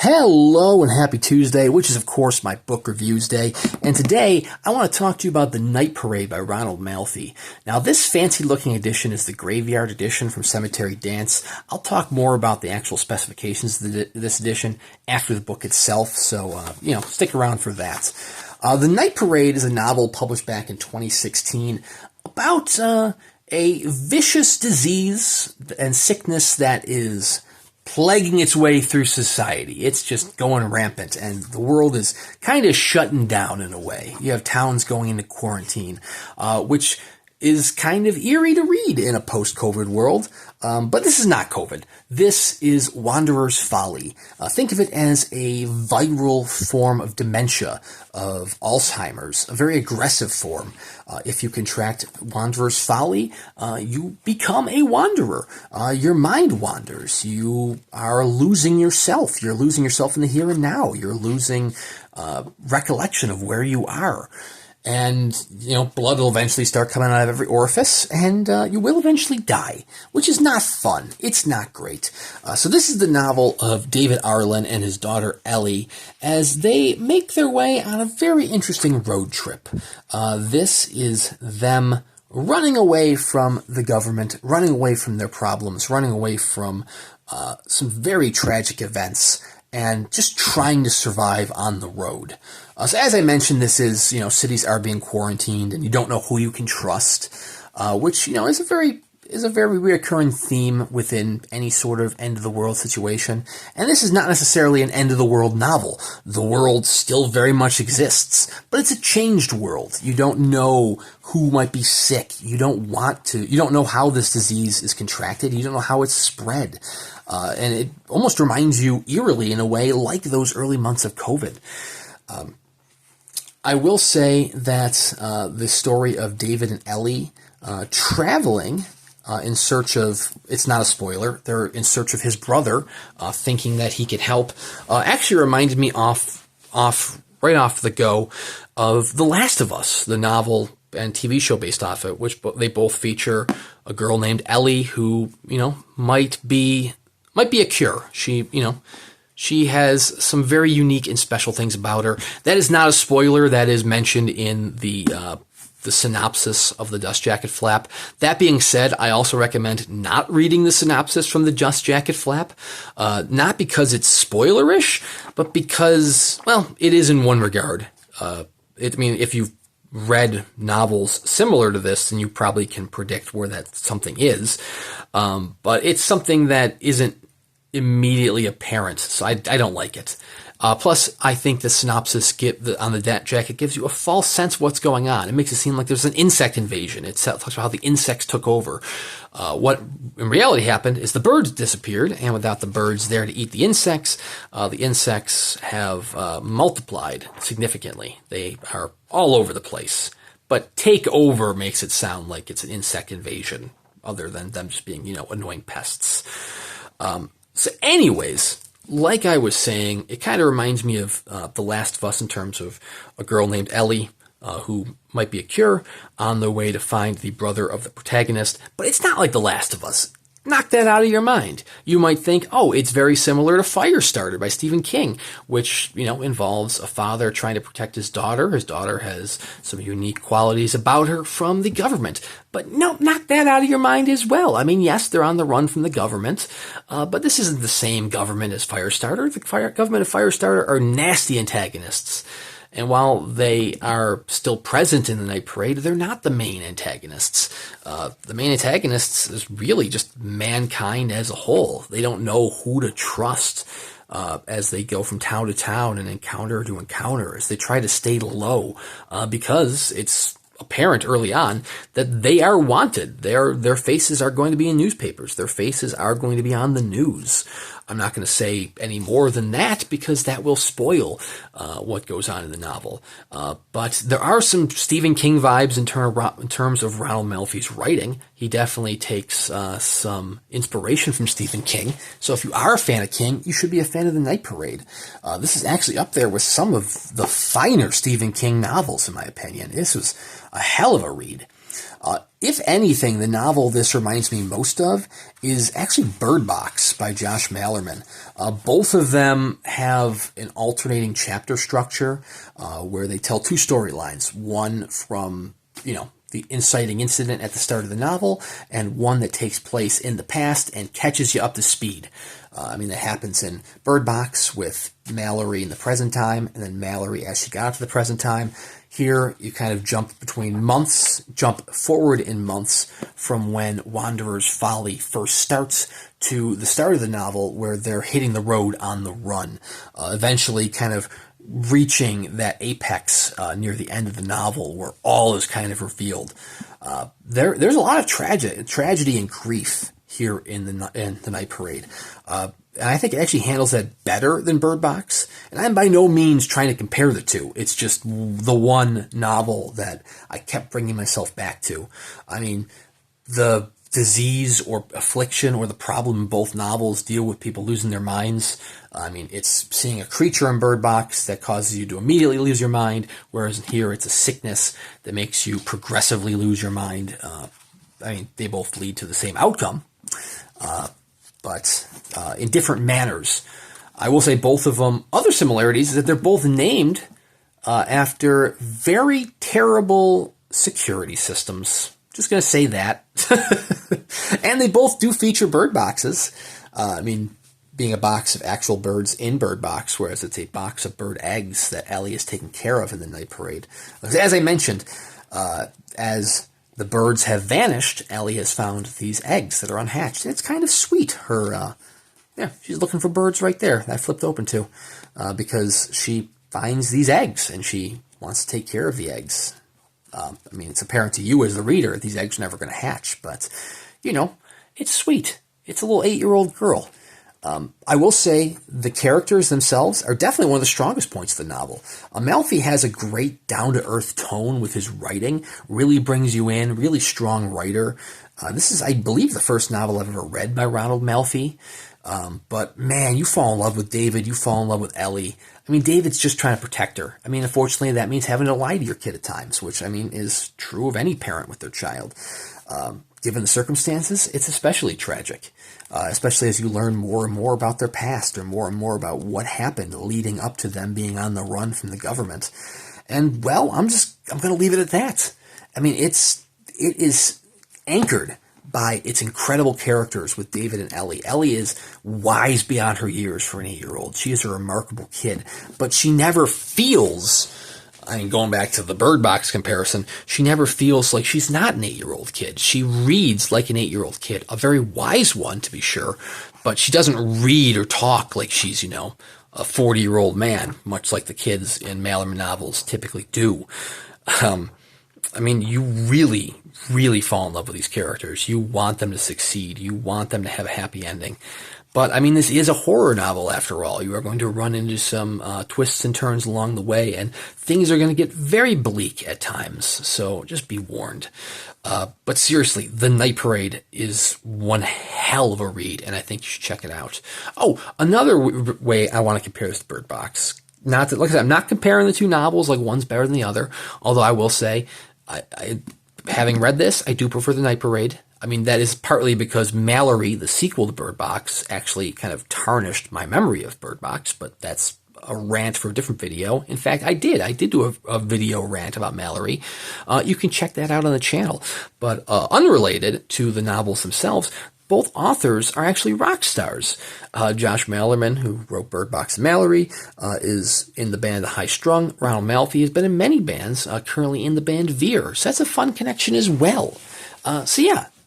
Hello and happy Tuesday, which is of course my book reviews day. And today I want to talk to you about The Night Parade by Ronald Malfi. Now this fancy looking edition is the Graveyard edition from Cemetery Dance. I'll talk more about the actual specifications of this edition after the book itself, so stick around for that. The Night Parade is a novel published back in 2016 about a vicious disease and sickness that is plaguing its way through society. It's just going rampant, and the world is kind of shutting down in a way. You have towns going into quarantine, which is kind of eerie to read in a post-COVID world. But this is not COVID. This is Wanderer's Folly. Think of it as a viral form of dementia, of Alzheimer's, a very aggressive form. If you contract Wanderer's Folly, you become a wanderer. Your mind wanders. You are losing yourself. You're losing yourself in the here and now. You're losing recollection of where you are. And, blood will eventually start coming out of every orifice, and you will eventually die, which is not fun. It's not great. So this is the novel of David Arlen and his daughter Ellie as they make their way on a very interesting road trip. This is them running away from the government, running away from their problems, running away from some very tragic events, and just trying to survive on the road. So as I mentioned, this is, cities are being quarantined and you don't know who you can trust, which, is a very reoccurring theme within any sort of end-of-the-world situation. And this is not necessarily an end-of-the-world novel. The world still very much exists, but it's a changed world. You don't know who might be sick. You don't know how this disease is contracted. You don't know how it's spread. And it almost reminds you eerily, in a way, like those early months of COVID. I will say that the story of David and Ellie traveling in search of, it's not a spoiler, they're in search of his brother, thinking that he could help, actually reminded me right off the go of The Last of Us, the novel and TV show based off it, which they both feature a girl named Ellie who, might be a cure. She has some very unique and special things about her. That is not a spoiler. That is mentioned in the synopsis of the Dust Jacket Flap. That being said, I also recommend not reading the synopsis from the Dust Jacket Flap. Not because it's spoilerish, but because, it is in one regard. If you've read novels similar to this, then you probably can predict where that something is. But it's something that isn't immediately apparent, so I don't like it. Plus, I think the synopsis on the jacket gives you a false sense of what's going on. It makes it seem like there's an insect invasion. It talks about how the insects took over. What in reality happened is the birds disappeared, and without the birds there to eat the insects have multiplied significantly. They are all over the place. But take over makes it sound like it's an insect invasion, other than them just being, annoying pests. So anyways, like I was saying, it kind of reminds me of The Last of Us in terms of a girl named Ellie who might be a cure on their way to find the brother of the protagonist. But it's not like The Last of Us. Knock that out of your mind. You might think, it's very similar to Firestarter by Stephen King, which, involves a father trying to protect his daughter. His daughter has some unique qualities about her from the government. But no, knock that out of your mind as well. Yes, they're on the run from the government, but this isn't the same government as Firestarter. The government of Firestarter are nasty antagonists. And while they are still present in the Night Parade, they're not the main antagonists. The main antagonists is really just mankind as a whole. They don't know who to trust as they go from town to town and encounter to encounter, as they try to stay low because it's apparent early on that they are wanted. Their faces are going to be in newspapers. Their faces are going to be on the news. I'm not going to say any more than that because that will spoil what goes on in the novel. But there are some Stephen King vibes in terms of Ronald Malfi's writing. He definitely takes some inspiration from Stephen King. So if you are a fan of King, you should be a fan of The Night Parade. This is actually up there with some of the finer Stephen King novels, in my opinion. This was a hell of a read. If anything, the novel this reminds me most of is actually Bird Box by Josh Malerman. Both of them have an alternating chapter structure where they tell two storylines. One from, the inciting incident at the start of the novel, and one that takes place in the past and catches you up to speed. That happens in Bird Box with Mallory in the present time, and then Mallory as she got to the present time. Here, you kind of jump forward in months from when Wanderer's Folly first starts to the start of the novel where they're hitting the road on the run, eventually kind of reaching that apex near the end of the novel where all is kind of revealed. There's a lot of tragedy and grief here in the Night Parade. And I think it actually handles that better than Bird Box. And I'm by no means trying to compare the two. It's just the one novel that I kept bringing myself back to. The disease or affliction or the problem in both novels deal with people losing their minds. It's seeing a creature in Bird Box that causes you to immediately lose your mind, whereas in here it's a sickness that makes you progressively lose your mind. They both lead to the same outcome, but in different manners. I will say both of them, other similarities is that they're both named after very terrible security systems. Just going to say that. And they both do feature bird boxes. Being a box of actual birds in Bird Box, whereas it's a box of bird eggs that Ellie is taking care of in the Night Parade. As I mentioned, as the birds have vanished, Ellie has found these eggs that are unhatched. It's kind of sweet. She's looking for birds right there. That flipped open too, because she finds these eggs and she wants to take care of the eggs. It's apparent to you as the reader these eggs are never going to hatch, but, it's sweet. It's a little 8-year-old girl. I will say the characters themselves are definitely one of the strongest points of the novel. Malfi has a great down-to-earth tone with his writing, really brings you in, really strong writer. This is, I believe, the first novel I've ever read by Ronald Malfi. But man, you fall in love with David, you fall in love with Ellie. David's just trying to protect her. Unfortunately, that means having to lie to your kid at times, which, is true of any parent with their child. Given the circumstances, it's especially tragic, especially as you learn more and more about their past or more and more about what happened leading up to them being on the run from the government. And, well, I'm going to leave it at that. It is anchored by its incredible characters with David and Ellie. Ellie is wise beyond her years for an 8-year-old. She is a remarkable kid, but she never feels, going back to the Bird Box comparison, she never feels like she's not an 8-year-old kid. She reads like an 8-year-old kid, a very wise one to be sure, but she doesn't read or talk like she's, a 40-year-old man, much like the kids in Malerman novels typically do. You really, really fall in love with these characters. You want them to succeed. You want them to have a happy ending. But, this is a horror novel after all. You are going to run into some twists and turns along the way, and things are going to get very bleak at times. So just be warned. But seriously, The Night Parade is one hell of a read, and I think you should check it out. Oh, another way I want to compare this to Bird Box. Like I said, I'm not comparing the two novels like one's better than the other, although I will say, having read this, I do prefer The Night Parade. That is partly because Mallory, the sequel to Bird Box, actually kind of tarnished my memory of Bird Box, but that's a rant for a different video. In fact, I did do a video rant about Mallory. You can check that out on the channel. But unrelated to the novels themselves, both authors are actually rock stars. Josh Malerman, who wrote Bird Box and Mallory, is in the band The High Strung. Ronald Malfi has been in many bands, currently in the band Veer. So that's a fun connection as well.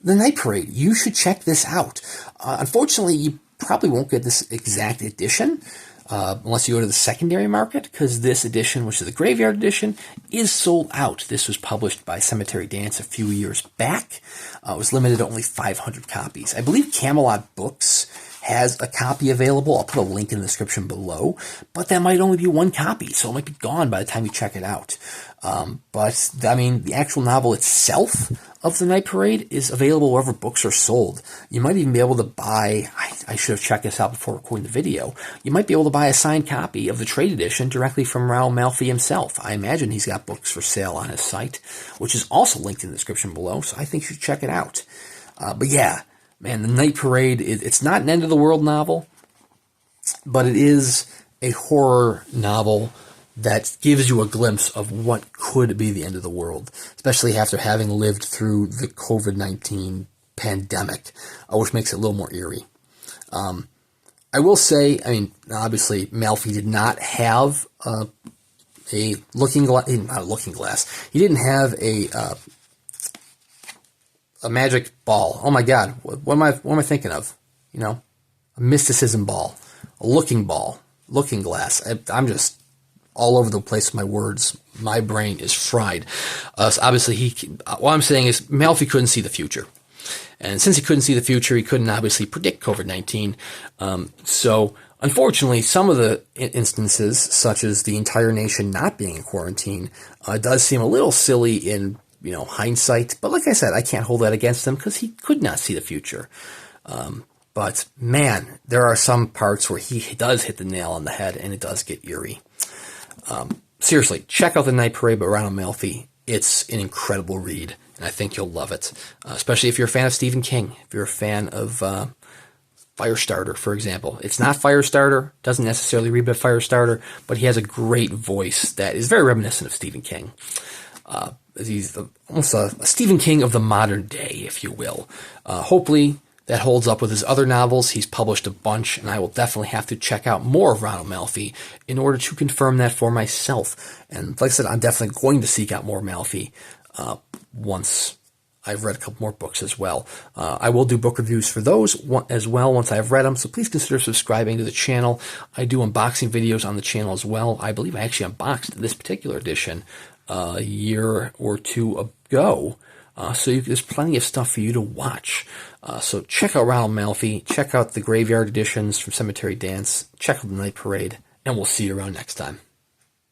The Night Parade, you should check this out. Unfortunately, you probably won't get this exact edition unless you go to the secondary market, because this edition, which is the Graveyard Edition, is sold out. This was published by Cemetery Dance a few years back. It was limited to only 500 copies. I believe Camelot Books has a copy available. I'll put a link in the description below, but that might only be one copy, so it might be gone by the time you check it out. But, I mean, the actual novel itself of The Night Parade is available wherever books are sold. You might even be able to buy, I should have checked this out before recording the video, you might be able to buy a signed copy of the trade edition directly from Ronald Malfi himself. I imagine he's got books for sale on his site, which is also linked in the description below, so I think you should check it out. But yeah, man, The Night Parade, it's not an end-of-the-world novel, but it is a horror novel that gives you a glimpse of what could be the end of the world, especially after having lived through the COVID-19 pandemic, which makes it a little more eerie. I will say, I mean, obviously, Malfi did not have a looking glass, not a looking glass. He didn't have a magic ball. Oh my God, what am I thinking of? You know, a mysticism ball, a looking glass. I'm just all over the place with my words. My brain is fried. So obviously, what I'm saying is Malfi couldn't see the future. And since he couldn't see the future, he couldn't obviously predict COVID-19. So unfortunately, some of the instances, such as the entire nation not being in quarantine, does seem a little silly in, you know, hindsight. But like I said, I can't hold that against him because he could not see the future. But man, there are some parts where he does hit the nail on the head, and it does get eerie. Seriously, check out The Night Parade by Ronald Malfi. It's an incredible read, and I think you'll love it, especially if you're a fan of Stephen King, if you're a fan of Firestarter, for example. It's not Firestarter, doesn't necessarily read by Firestarter, but he has a great voice that is very reminiscent of Stephen King. He's almost a Stephen King of the modern day, if you will. Hopefully that holds up with his other novels. He's published a bunch, and I will definitely have to check out more of Ronald Malfi in order to confirm that for myself. And like I said, I'm definitely going to seek out more Malfi once I've read a couple more books as well. I will do book reviews for those as well once I've read them, so please consider subscribing to the channel. I do unboxing videos on the channel as well. I believe I actually unboxed this particular edition a year or two ago. So there's plenty of stuff for you to watch. So check out Ronald Malfi, check out the Graveyard editions from Cemetery Dance, check out The Night Parade, and we'll see you around next time.